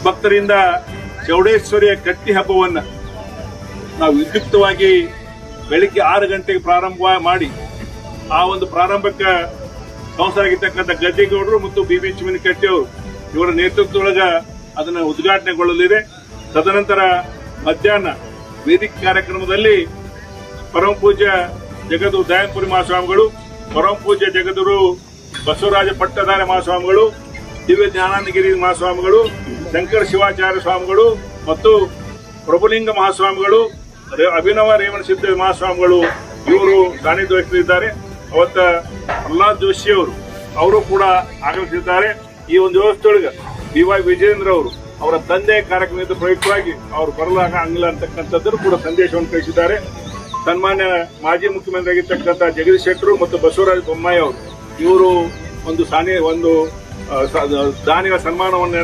ಭಕ್ತರಿಂದ ಚೌಡೇಶ್ವರಿಯ ಕಟ್ಟಿ ಹಬ್ಬವನ್ನು ನಾವು ವಿದ್ಯುಕ್ತವಾಗಿ ಬೆಳಿಗ್ಗೆ 6 ಗಂಟೆಗೆ ಪ್ರಾರಂಭ ಮಾಡಿ ಆ ಒಂದು ಪ್ರಾರಂಭಕ್ಕೆ ಸಂಸರಾಗಿರ್ತಕ್ಕಂಥ ಗದ್ದೆಗೌಡರು ಮತ್ತು ಬಿ ಚಿಮನಿಕಟ್ಟಿ ಅವರು ಇವರ ನೇತೃತ್ವದೊಳಗ ಅದನ್ನು ಉದ್ಘಾಟನೆಗೊಳ್ಳಲಿದೆ. ತದನಂತರ ಮಧ್ಯಾಹ್ನ ವೇದಿಕೆ ಕಾರ್ಯಕ್ರಮದಲ್ಲಿ ಪರಮ ಪೂಜ್ಯ ಜಗದ್ಗುರು ದಯಾನಪುರಿ ಮಹಾಸ್ವಾಮಿಗಳು, ಪರಮ ಪೂಜ್ಯ ಜಗದ್ಗುರು ಬಸವರಾಜ ಪಟ್ಟದಾರ ಮಹಾಸ್ವಾಮಿಗಳು, ದಿವ್ಯ ಜ್ಞಾನಾನಂದಗಿರಿ ಮಹಾಸ್ವಾಮಿಗಳು, ಶಂಕರ ಶಿವಾಚಾರ್ಯ ಸ್ವಾಮಿಗಳು ಮತ್ತು ಪ್ರಭುಲಿಂಗ ಮಹಾಸ್ವಾಮಿಗಳು, ಅಭಿನವ ರೇವಣ ಸಿದ್ಧ ಮಹಾಸ್ವಾಮಿಗಳು ಇವರು ಸಾನ್ನಿಧ್ಯ ವಹಿಸಲಿದ್ದಾರೆ. ಅವತ್ತ ಪ್ರಹ್ಲಾದ್ ಜೋಶಿ ಅವರು ಕೂಡ ಆಗಮಿಸಿದ್ದಾರೆ. ಈ ಒಂದು ವ್ಯವಸ್ಥೆಯೊಳಗೆ BY ವಿಜೇಂದ್ರ ಅವರು ಅವರ ತಂದೆ ಕಾರ್ಯಕ್ರಮದ ಪ್ರಯುಕ್ತವಾಗಿ ಅವರು ಬರಲಾಗ ಅಂಗಿಲ್ಲ ಅಂತಕ್ಕಂಥದ್ದು ಕೂಡ ಸಂದೇಶವನ್ನು ಕಳಿಸಿದ್ದಾರೆ. ಸನ್ಮಾನ್ಯ ಮಾಜಿ ಮುಖ್ಯಮಂತ್ರಿ ಆಗಿರ್ತಕ್ಕಂಥ ಜಗದೀಶ್ ಶೆಟ್ಟರು ಮತ್ತು ಬಸವರಾಜ ಬೊಮ್ಮಾಯಿ ಅವರು ಇವರು ಒಂದು ದಾನಿಗಳ ಸನ್ಮಾನವನ್ನು